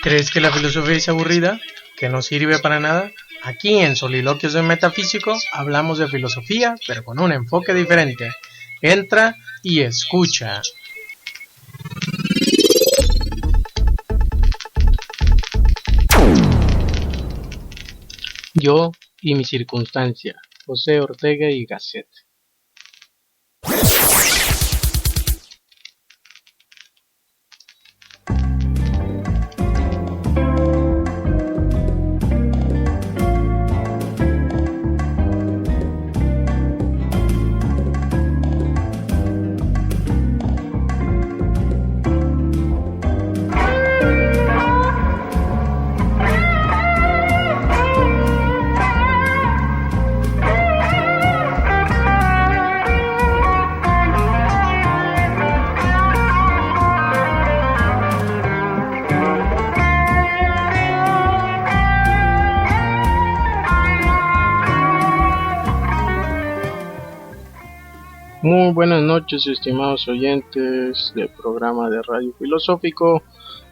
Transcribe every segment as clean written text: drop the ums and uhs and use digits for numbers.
¿Crees que la filosofía es aburrida? ¿Que no sirve para nada? Aquí en Soliloquios de Metafísico hablamos de filosofía, pero con un enfoque diferente. Entra y escucha. Yo y mi circunstancia, José Ortega y Gasset. Muy buenas noches, estimados oyentes del programa de radio filosófico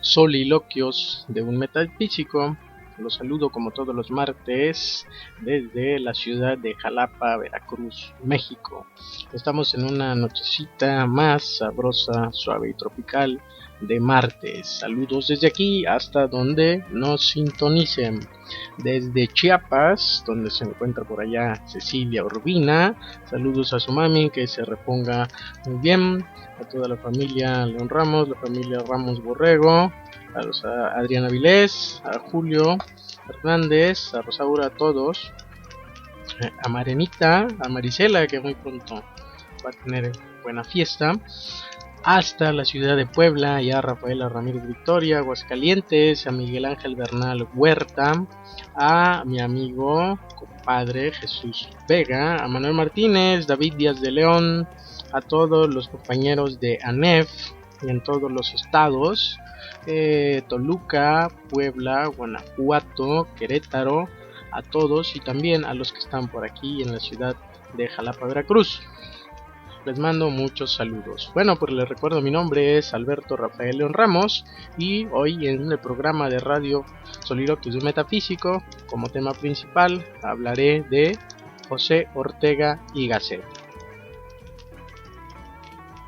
Soliloquios de un Metafísico. Los saludo como todos los martes desde la ciudad de Jalapa, Veracruz, México. Estamos en una nochecita más sabrosa, suave y tropical de martes. Saludos desde aquí hasta donde nos sintonicen. Desde Chiapas, donde se encuentra por allá Cecilia Urbina. Saludos a su mami, que se reponga muy bien. A toda la familia León Ramos, la familia Ramos Borrego, a Adriana Vilés, a Julio Hernández, a Rosaura, a todos, a Marenita, a Marisela, que muy pronto va a tener buena fiesta, hasta la ciudad de Puebla, y a Rafaela Ramírez Victoria, Aguascalientes, a Miguel Ángel Bernal Huerta, a mi amigo, compadre Jesús Vega, a Manuel Martínez, David Díaz de León, a todos los compañeros de ANEF y en todos los estados, Toluca, Puebla, Guanajuato, Querétaro, a todos y también a los que están por aquí en la ciudad de Jalapa, Veracruz. Les mando muchos saludos. Bueno, pues les recuerdo, mi nombre es Alberto Rafael León Ramos y hoy en el programa de radio Soliloquios de Metafísico, como tema principal, hablaré de José Ortega y Gasset.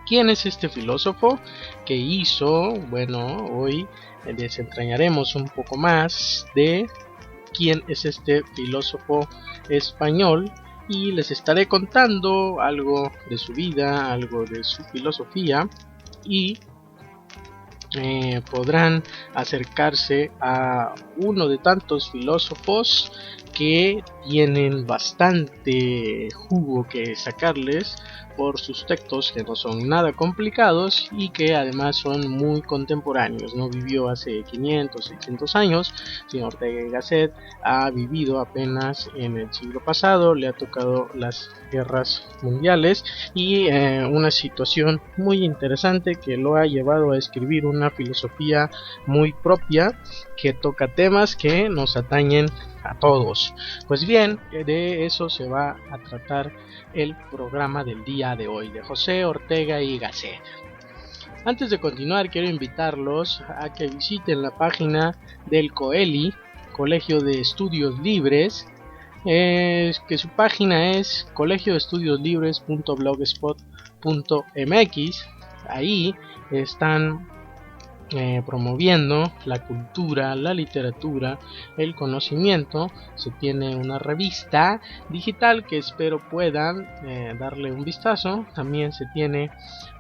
¿Quién es este filósofo que hizo? Bueno, hoy desentrañaremos un poco más de quién es este filósofo español y les estaré contando algo de su vida, algo de su filosofía y podrán acercarse a uno de tantos filósofos que tienen bastante jugo que sacarles por sus textos, que no son nada complicados y que además son muy contemporáneos. No vivió hace 500, 600 años, sino Ortega y Gasset ha vivido apenas en el siglo pasado, le ha tocado las guerras mundiales y una situación muy interesante que lo ha llevado a escribir una filosofía muy propia que toca temas que nos atañen a todos. Pues bien, de eso se va a tratar el programa del día de hoy, de José Ortega y Gasset. Antes de continuar, quiero invitarlos a que visiten la página del COELI, Colegio de Estudios Libres, que su página es colegiodestudiosLibres.blogspot.mx. Ahí están promoviendo la cultura, la literatura, el conocimiento. Se tiene una revista digital que espero puedan darle un vistazo. También se tiene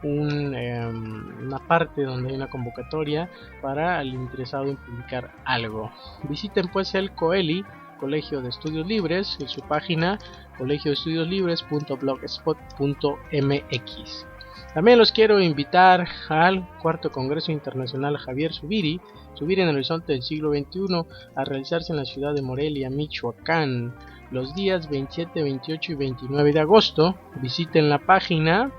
una parte donde hay una convocatoria para el interesado en publicar algo. Visiten pues el COELI, Colegio de Estudios Libres, en su página colegiodestudiosLibres.blogspot.mx. También los quiero invitar al cuarto Congreso Internacional Javier Zubiri en el horizonte del siglo XXI, a realizarse en la ciudad de Morelia, Michoacán, los días 27, 28 y 29 de agosto. Visiten la página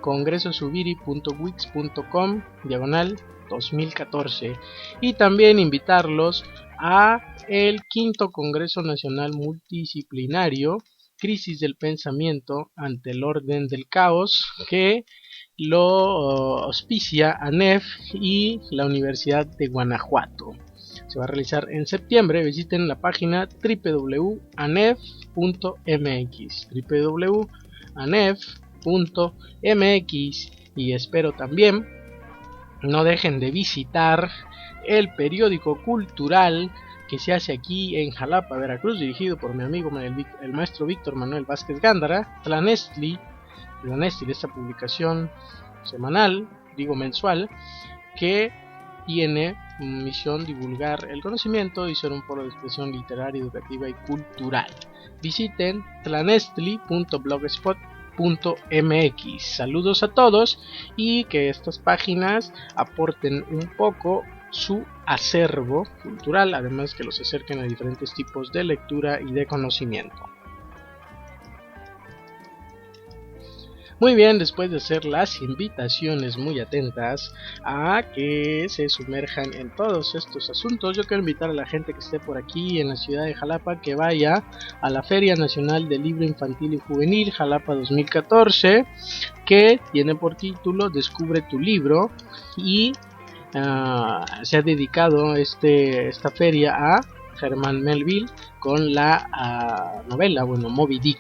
congresosubiri.wix.com/2014 y también invitarlos a el quinto Congreso Nacional Multidisciplinario Crisis del Pensamiento ante el Orden del Caos, que lo auspicia ANEF y la Universidad de Guanajuato. se va a realizar en septiembre. Visiten la página www.anef.mx, www.anef.mx, y espero también no dejen de visitar el periódico cultural que se hace aquí en Jalapa, Veracruz, dirigido por mi amigo el maestro Víctor Manuel Vázquez Gándara, Tlanestli, esta publicación semanal, mensual, que tiene misión divulgar el conocimiento y ser un foro de expresión literaria, educativa y cultural. Visiten tlanestli.blogspot.mx. Saludos a todos y que estas páginas aporten un poco su acervo cultural, además que los acerquen a diferentes tipos de lectura y de conocimiento. Muy bien, después de hacer las invitaciones muy atentas a que se sumerjan en todos estos asuntos, yo quiero invitar a la gente que esté por aquí en la ciudad de Jalapa que vaya a la Feria Nacional del Libro Infantil y Juvenil Jalapa 2014, que tiene por título Descubre tu libro, y se ha dedicado esta feria a Germán Melville con la novela, Moby Dick.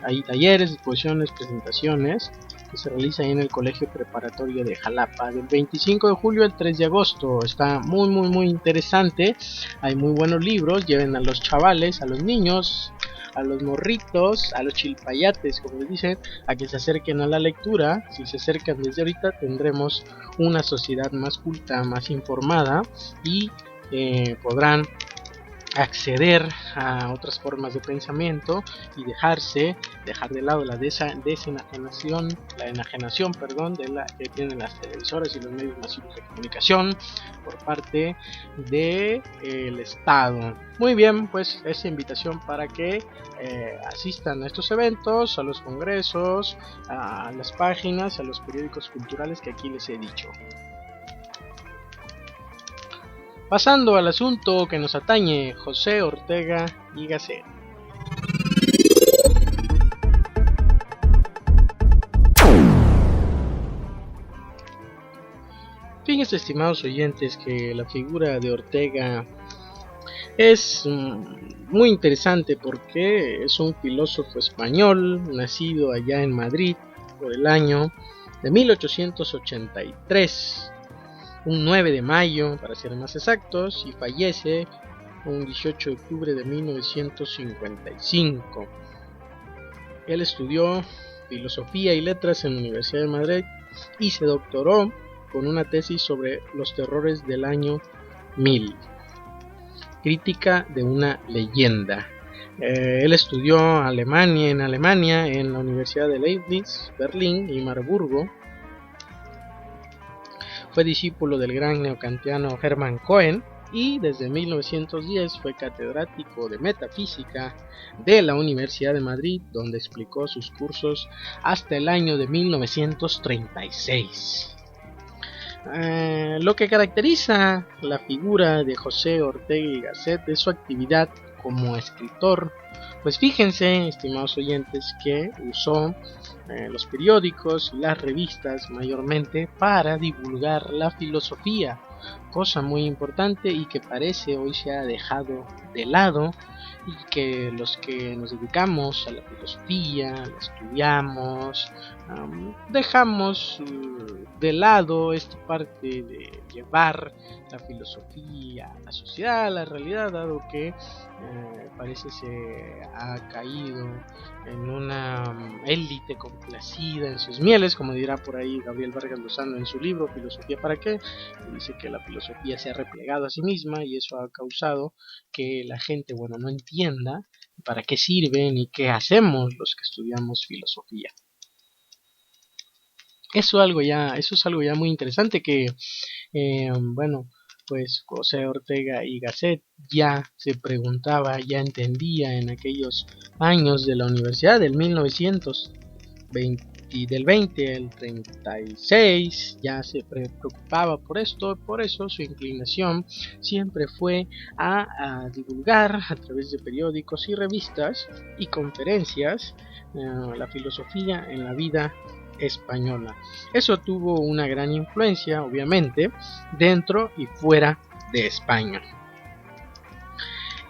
Hay talleres, exposiciones, presentaciones que se realizan en el Colegio Preparatorio de Jalapa del 25 de julio al 3 de agosto. Está muy interesante. Hay muy buenos libros. Lleven a los chavales, a los niños, a los morritos, a los chilpayates, como les dicen, a que se acerquen a la lectura. Si se acercan desde ahorita, tendremos una sociedad más culta, más informada, y podrán acceder a otras formas de pensamiento y dejar de lado la enajenación de la que tienen las televisoras y los medios masivos de comunicación por parte del Estado. Muy bien, pues esa invitación para que asistan a estos eventos, a los congresos, a las páginas, a los periódicos culturales que aquí les he dicho. Pasando al asunto que nos atañe, José Ortega y Gasset. Fíjense, estimados oyentes, que la figura de Ortega es muy interesante porque es un filósofo español nacido allá en Madrid por el año de 1883. Un 9 de mayo, para ser más exactos, y fallece un 18 de octubre de 1955. Él estudió Filosofía y Letras en la Universidad de Madrid y se doctoró con una tesis sobre los terrores del año 1000, crítica de una leyenda. Él estudió en Alemania, en la Universidad de Leibniz, Berlín y Marburgo. Fue discípulo del gran neokantiano Hermann Cohen y desde 1910 fue catedrático de metafísica de la Universidad de Madrid, donde explicó sus cursos hasta el año de 1936. Lo que caracteriza la figura de José Ortega y Gasset es su actividad como escritor. Pues fíjense, estimados oyentes, que usó los periódicos y las revistas mayormente para divulgar la filosofía, cosa muy importante y que parece hoy se ha dejado de lado, y que los que nos dedicamos a la filosofía, la estudiamos, dejamos de lado esta parte de llevar la filosofía a la sociedad, a la realidad, dado que parece se ha caído en una élite complacida en sus mieles, como dirá por ahí Gabriel Vargas Lozano en su libro Filosofía para qué. Dice que la filosofía se ha replegado a sí misma y eso ha causado que la gente no entienda para qué sirve ni qué hacemos los que estudiamos filosofía. Eso es algo ya muy interesante que pues José Ortega y Gasset ya se preguntaba, ya entendía en aquellos años de la universidad del 1920 y del 20 al 36, ya se preocupaba por esto. Por eso su inclinación siempre fue a divulgar a través de periódicos y revistas y conferencias la filosofía en la vida española. Eso tuvo una gran influencia, obviamente, dentro y fuera de España.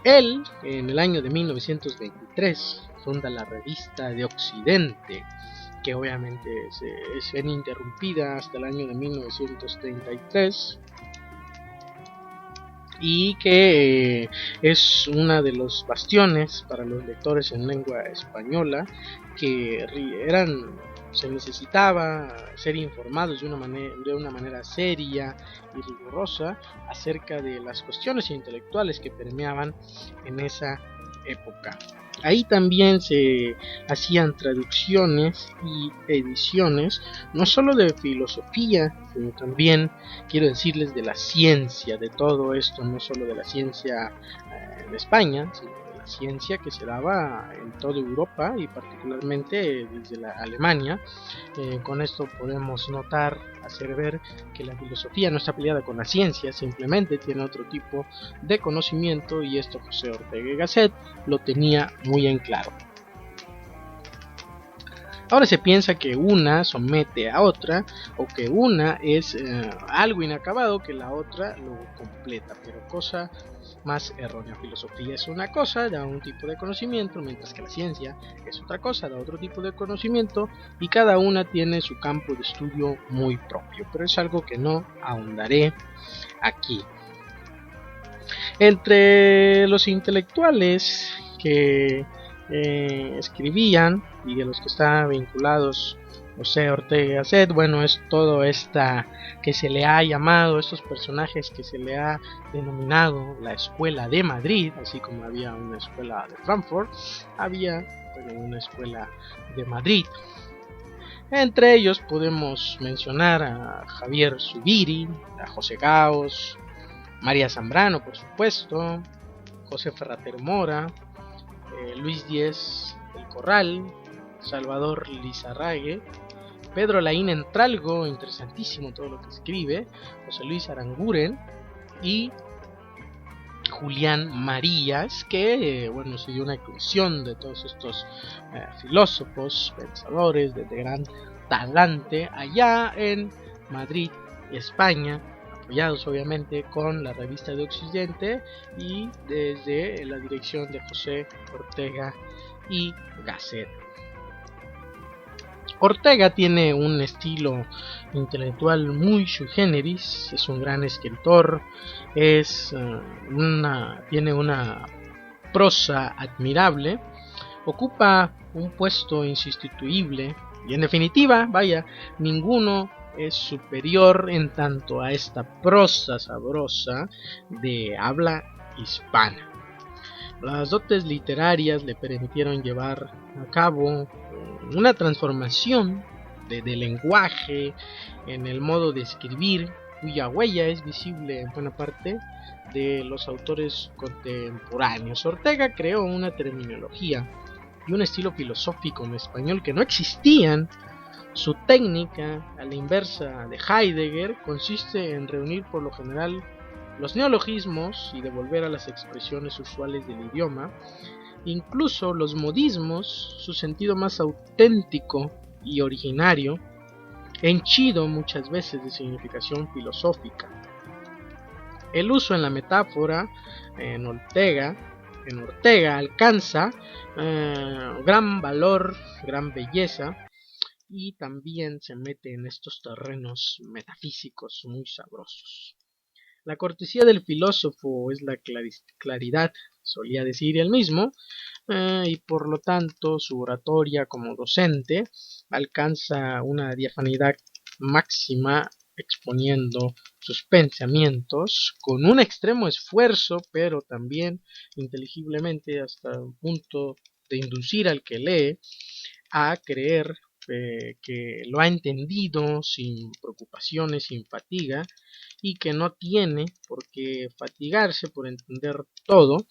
Él, en el año de 1923, funda la Revista de Occidente, que obviamente es ininterrumpida hasta el año de 1933 y que es una de los bastiones para los lectores en lengua española que se necesitaba ser informados de una manera seria y rigurosa acerca de las cuestiones intelectuales que permeaban en esa época. Ahí también se hacían traducciones y ediciones, no solo de filosofía, sino también, quiero decirles, de la ciencia, de todo esto, no solo de la ciencia de España, sino de la ciencia que se daba en toda Europa y particularmente desde la Alemania. Con esto podemos hacer ver que la filosofía no está peleada con la ciencia, simplemente tiene otro tipo de conocimiento, y esto José Ortega y Gasset lo tenía muy en claro. Ahora se piensa que una somete a otra, o que una es algo inacabado que la otra lo completa, pero cosa más errónea. Filosofía es una cosa, da un tipo de conocimiento, mientras que la ciencia es otra cosa, da otro tipo de conocimiento, y cada una tiene su campo de estudio muy propio, pero es algo que no ahondaré aquí. Entre los intelectuales que escribían y de los que estaban vinculados José Ortega y Gasset, bueno, es todo esta que se le ha llamado, estos personajes que se le ha denominado la Escuela de Madrid, así como había una escuela de Frankfurt, había una escuela de Madrid. Entre ellos podemos mencionar a Javier Zubiri, a José Gaos, María Zambrano, por supuesto, José Ferrater Mora, Luis Díez del Corral, Salvador Lizarrague, Pedro Laín Entralgo, interesantísimo todo lo que escribe, José Luis Aranguren y Julián Marías, que bueno, se dio una inclusión de todos estos filósofos, pensadores de gran talante allá en Madrid, España, apoyados obviamente con la Revista de Occidente y desde la dirección de José Ortega y Gasset. Ortega tiene un estilo intelectual muy sui generis, es un gran escritor, tiene una prosa admirable, ocupa un puesto insustituible y en definitiva, vaya, ninguno es superior en tanto a esta prosa sabrosa de habla hispana. Las dotes literarias le permitieron llevar a cabo una transformación de lenguaje en el modo de escribir, cuya huella es visible en buena parte de los autores contemporáneos. Ortega creó una terminología y un estilo filosófico en español que no existían. Su técnica, a la inversa de Heidegger, consiste en reunir por lo general los neologismos y devolver a las expresiones usuales del idioma, incluso los modismos, su sentido más auténtico y originario, henchido muchas veces de significación filosófica. El uso en la metáfora en Ortega alcanza gran valor, gran belleza, y también se mete en estos terrenos metafísicos muy sabrosos. La cortesía del filósofo es la claridad, solía decir él mismo, y por lo tanto su oratoria como docente alcanza una diafanidad máxima, exponiendo sus pensamientos con un extremo esfuerzo, pero también inteligiblemente hasta un punto de inducir al que lee a creer que lo ha entendido sin preocupaciones, sin fatiga, y que no tiene por qué fatigarse por entender todo,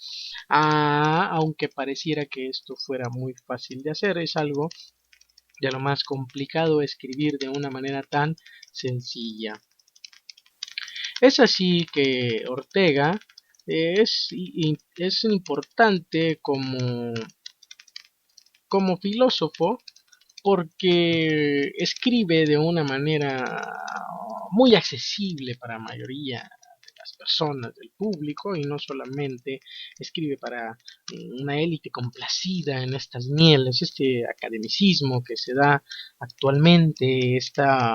aunque pareciera que esto fuera muy fácil de hacer. Es algo de lo más complicado escribir de una manera tan sencilla. Es así que Ortega es importante como filósofo, porque escribe de una manera muy accesible para la mayoría de las personas, del público, y no solamente escribe para una élite complacida en estas mieles. Este academicismo que se da actualmente, esta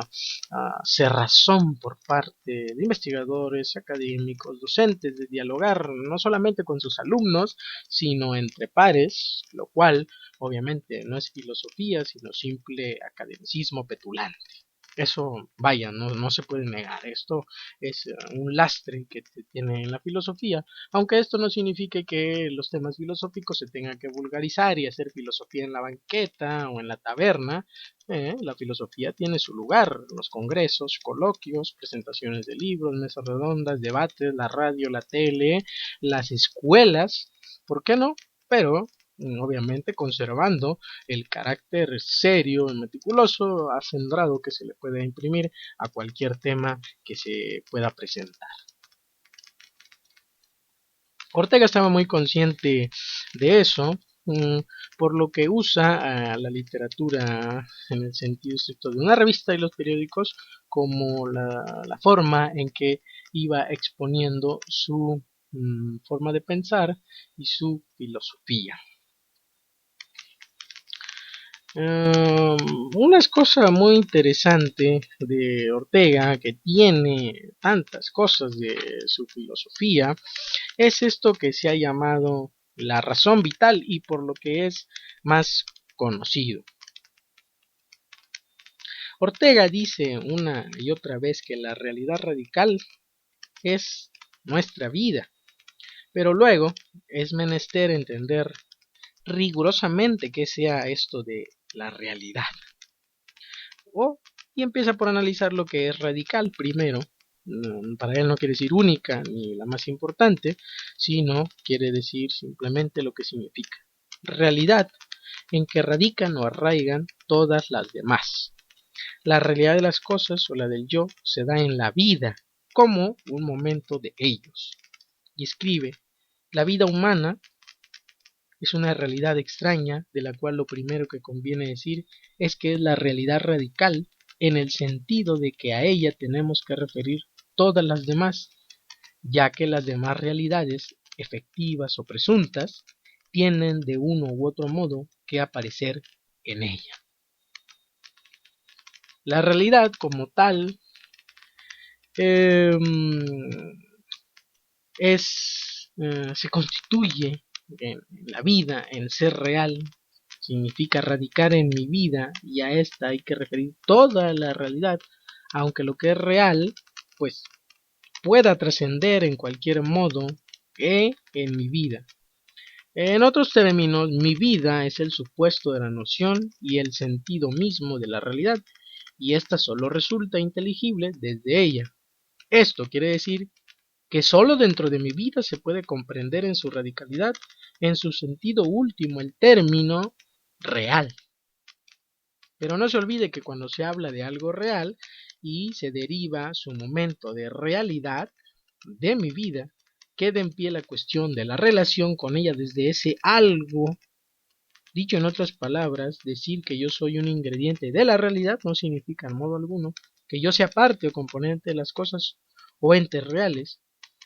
cerrazón por parte de investigadores, académicos, docentes, de dialogar no solamente con sus alumnos, sino entre pares, lo cual obviamente no es filosofía, sino simple academicismo petulante. Eso, vaya, no se puede negar. Esto es un lastre que tiene en la filosofía, aunque esto no signifique que los temas filosóficos se tengan que vulgarizar y hacer filosofía en la banqueta o en la taberna. La filosofía tiene su lugar, los congresos, coloquios, presentaciones de libros, mesas redondas, debates, la radio, la tele, las escuelas, ¿por qué no? Pero obviamente conservando el carácter serio y meticuloso, acendrado que se le puede imprimir a cualquier tema que se pueda presentar. Ortega estaba muy consciente de eso, por lo que usa la literatura en el sentido estricto de una revista y los periódicos como la forma en que iba exponiendo su forma de pensar y su filosofía. Una cosa muy interesante de Ortega, que tiene tantas cosas de su filosofía, es esto que se ha llamado la razón vital y por lo que es más conocido. Ortega dice una y otra vez que la realidad radical es nuestra vida, pero luego es menester entender rigurosamente qué sea esto de la realidad. Y empieza por analizar lo que es radical primero. Para él no quiere decir única ni la más importante, sino quiere decir simplemente lo que significa. Realidad en que radican o arraigan todas las demás. La realidad de las cosas o la del yo se da en la vida como un momento de ellos. Y escribe, la vida humana es una realidad extraña, de la cual lo primero que conviene decir es que es la realidad radical, en el sentido de que a ella tenemos que referir todas las demás, ya que las demás realidades, efectivas o presuntas, tienen de uno u otro modo que aparecer en ella. La realidad como tal se constituye en la vida, en ser real, significa radicar en mi vida, y a esta hay que referir toda la realidad, aunque lo que es real pues pueda trascender en cualquier modo en mi vida. En otros términos, mi vida es el supuesto de la noción y el sentido mismo de la realidad, y ésta solo resulta inteligible desde ella. Esto quiere decir que sólo dentro de mi vida se puede comprender en su radicalidad, en su sentido último, el término real. Pero no se olvide que cuando se habla de algo real y se deriva su momento de realidad de mi vida, queda en pie la cuestión de la relación con ella desde ese algo. Dicho en otras palabras, decir que yo soy un ingrediente de la realidad no significa en modo alguno que yo sea parte o componente de las cosas o entes reales,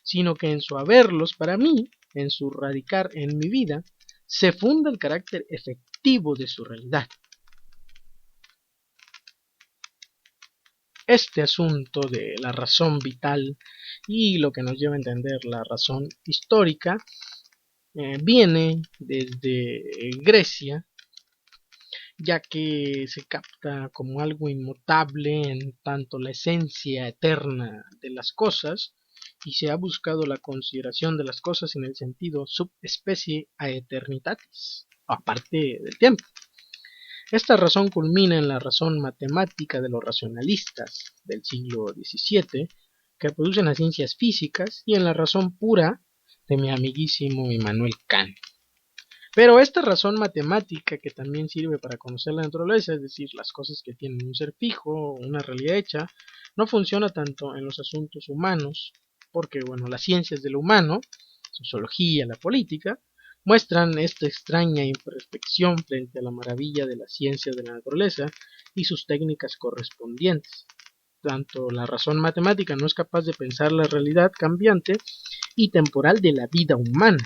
sino que en su haberlos para mí, en su radicar en mi vida, se funda el carácter efectivo de su realidad. Este asunto de la razón vital y lo que nos lleva a entender la razón histórica viene desde Grecia, ya que se capta como algo inmutable en tanto la esencia eterna de las cosas, y se ha buscado la consideración de las cosas en el sentido subespecie a eternitatis, aparte del tiempo. Esta razón culmina en la razón matemática de los racionalistas del siglo XVII, que producen las ciencias físicas, y en la razón pura de mi amiguísimo Immanuel Kant. Pero esta razón matemática, que también sirve para conocer la naturaleza, es decir, las cosas que tienen un ser fijo, una realidad hecha, no funciona tanto en los asuntos humanos, porque las ciencias de lo humano, sociología, la política, muestran esta extraña imperfección frente a la maravilla de las ciencias de la naturaleza y sus técnicas correspondientes. tanto la razón matemática no es capaz de pensar la realidad cambiante y temporal de la vida humana.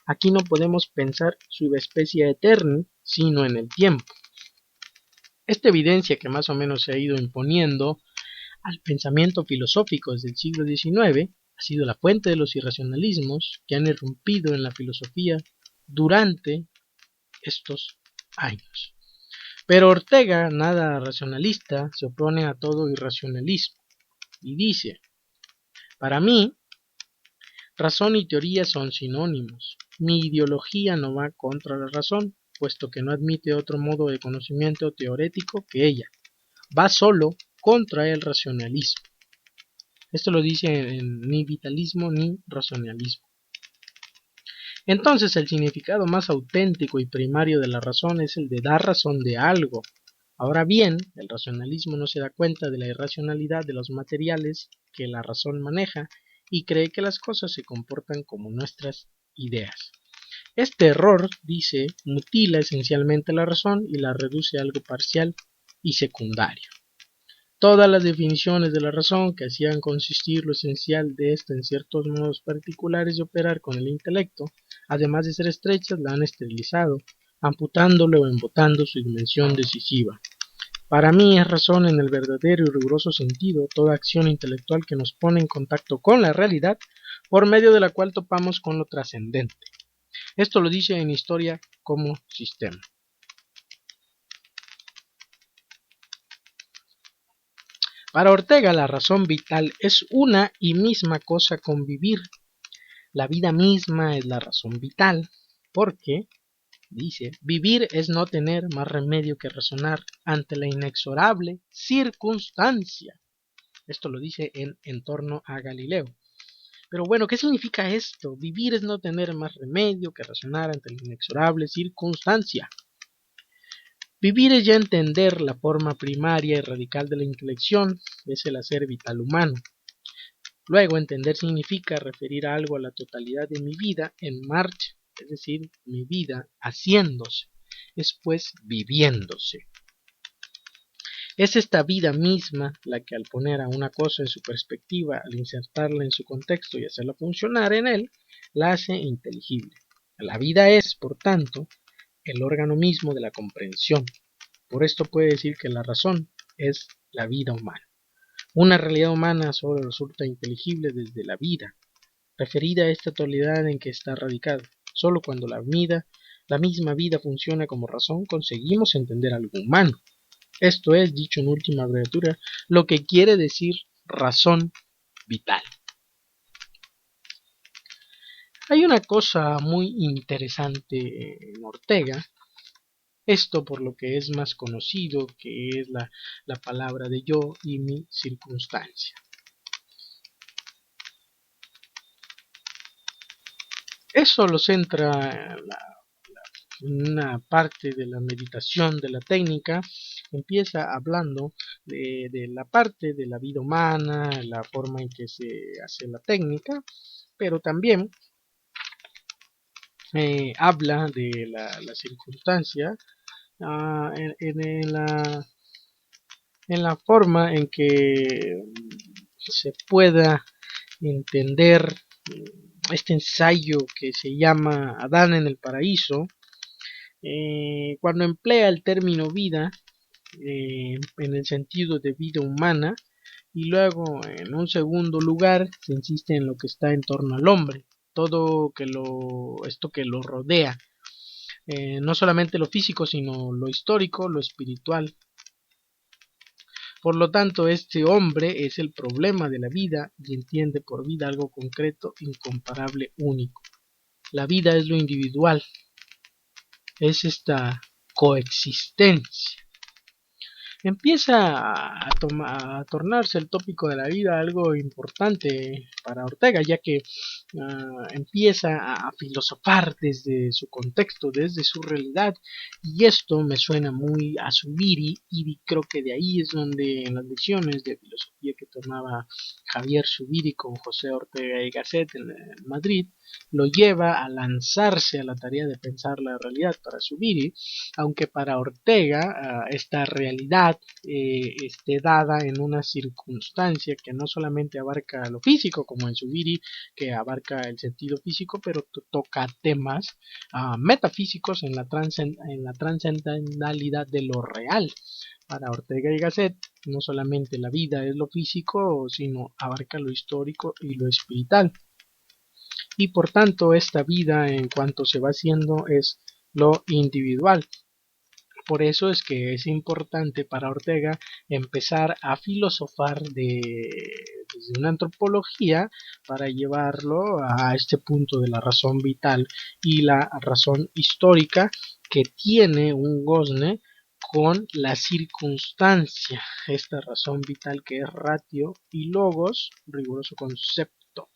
Aquí no podemos pensar subespecie eterna, sino en el tiempo. Esta evidencia que más o menos se ha ido imponiendo al pensamiento filosófico desde el siglo XIX ha sido la fuente de los irracionalismos que han irrumpido en la filosofía durante estos años. Pero Ortega, nada racionalista, se opone a todo irracionalismo y dice: para mí, razón y teoría son sinónimos. Mi ideología no va contra la razón, puesto que no admite otro modo de conocimiento teorético que ella. Va solo contra el racionalismo. Esto lo dice en ni vitalismo ni racionalismo. Entonces el significado más auténtico y primario de la razón es el de dar razón de algo. Ahora bien, el racionalismo no se da cuenta de la irracionalidad de los materiales que la razón maneja y cree que las cosas se comportan como nuestras ideas. Este error, dice, mutila esencialmente la razón y la reduce a algo parcial y secundario. Todas las definiciones de la razón que hacían consistir lo esencial de ésta en ciertos modos particulares de operar con el intelecto, además de ser estrechas, la han esterilizado, amputándole o embotando su dimensión decisiva. Para mí es razón en el verdadero y riguroso sentido toda acción intelectual que nos pone en contacto con la realidad, por medio de la cual topamos con lo trascendente. Esto lo dice en Historia como Sistema. Para Ortega, la razón vital es una y misma cosa con vivir. La vida misma es la razón vital, porque, dice, vivir es no tener más remedio que razonar ante la inexorable circunstancia. Esto lo dice en torno a Galileo. Pero bueno, ¿qué significa esto? Vivir es no tener más remedio que razonar ante la inexorable circunstancia. Vivir es ya entender la forma primaria y radical de la intelección, es el hacer vital humano. Luego, entender significa referir a algo a la totalidad de mi vida en marcha, es decir, mi vida haciéndose, es pues viviéndose. Es esta vida misma la que al poner a una cosa en su perspectiva, al insertarla en su contexto y hacerla funcionar en él, la hace inteligible. La vida es, por tanto, el órgano mismo de la comprensión. Por esto puede decir que la razón es la vida humana. Una realidad humana solo resulta inteligible desde la vida, referida a esta totalidad en que está radicada. Solo cuando la misma vida funciona como razón, conseguimos entender algo humano. Esto es, dicho en última abreviatura, lo que quiere decir razón vital. Hay una cosa muy interesante en Ortega, esto por lo que es más conocido, que es la palabra de yo y mi circunstancia. Eso lo centra una parte de la meditación de la técnica. Empieza hablando de la parte de la vida humana, la forma en que se hace la técnica, pero también habla de la circunstancia en la forma en que se pueda entender este ensayo que se llama Adán en el paraíso, cuando emplea el término vida en el sentido de vida humana, y luego en un segundo lugar se insiste en lo que está en torno al hombre, todo esto que lo rodea, no solamente lo físico, sino lo histórico, lo espiritual. Por lo tanto, este hombre es el problema de la vida y entiende por vida algo concreto, incomparable, único. La vida es lo individual, es esta coexistencia. Empieza a tornarse el tópico de la vida algo importante para Ortega, ya que empieza a filosofar desde su contexto, desde su realidad, y esto me suena muy a Zubiri, y creo que de ahí es donde en las lecciones de filosofía que tomaba Javier Zubiri con José Ortega y Gasset en Madrid, lo lleva a lanzarse a la tarea de pensar la realidad para Zubiri, aunque para Ortega esta realidad esté dada en una circunstancia que no solamente abarca lo físico, como en Zubiri, que abarca el sentido físico, pero toca temas metafísicos en la trascendentalidad de lo real. Para Ortega y Gasset, no solamente la vida es lo físico, sino abarca lo histórico y lo espiritual. Y por tanto, esta vida, en cuanto se va haciendo, es lo individual. Por eso es que es importante para Ortega empezar a filosofar desde una antropología para llevarlo a este punto de la razón vital y la razón histórica que tiene un gozne con la circunstancia, esta razón vital que es ratio y logos, riguroso concepto.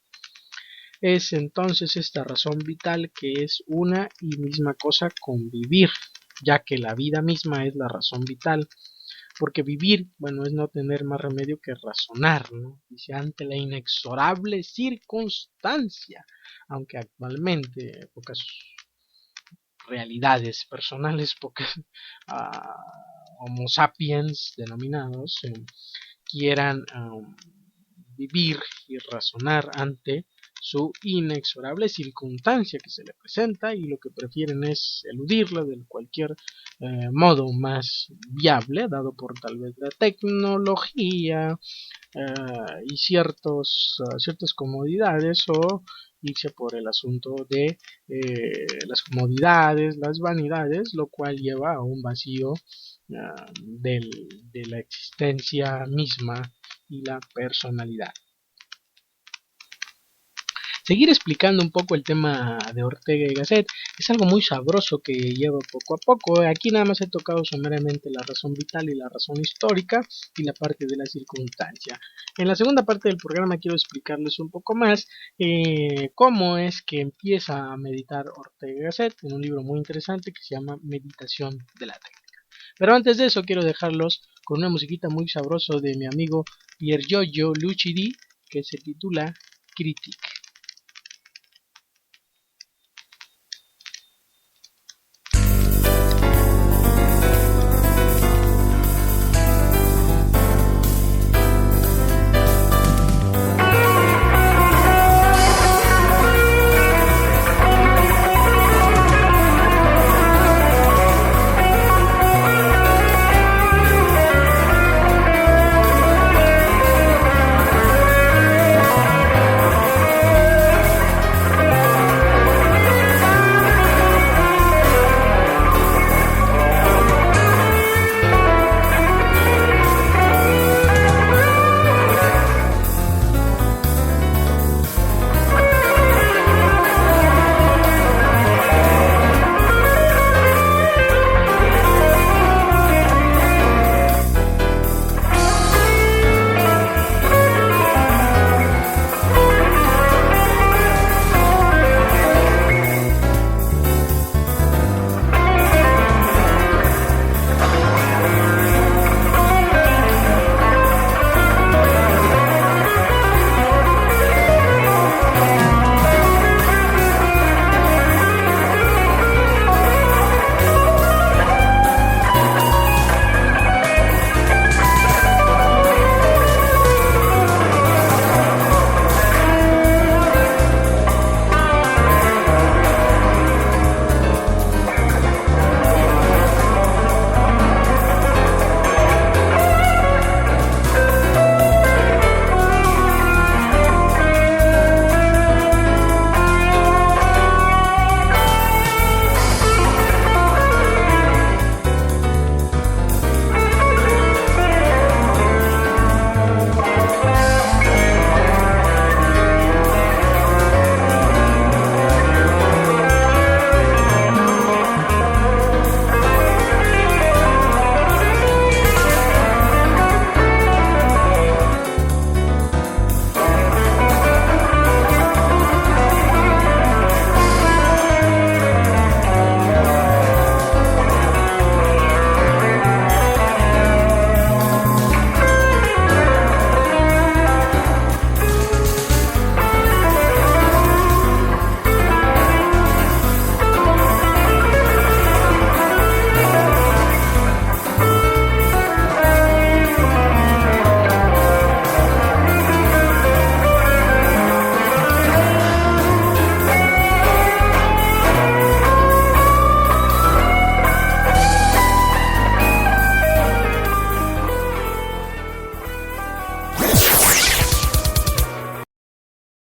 Es entonces esta razón vital que es una y misma cosa convivir, ya que la vida misma es la razón vital, porque vivir, bueno, es no tener más remedio que razonar, ¿no? Dice, ante la inexorable circunstancia, aunque actualmente pocas realidades personales, pocas homo sapiens denominados, quieran vivir y razonar ante su inexorable circunstancia que se le presenta, y lo que prefieren es eludirla de cualquier modo más viable, dado por tal vez la tecnología y ciertas comodidades, o irse por el asunto de las comodidades, las vanidades, lo cual lleva a un vacío de la existencia misma y la personalidad. Seguir explicando un poco el tema de Ortega y Gasset es algo muy sabroso que lleva poco a poco. Aquí nada más he tocado someramente la razón vital y la razón histórica y la parte de la circunstancia. En la segunda parte del programa quiero explicarles un poco más cómo es que empieza a meditar Ortega y Gasset en un libro muy interesante que se llama Meditación de la Técnica. Pero antes de eso quiero dejarlos con una musiquita muy sabrosa de mi amigo Piergiorgio Lucidi que se titula Critique.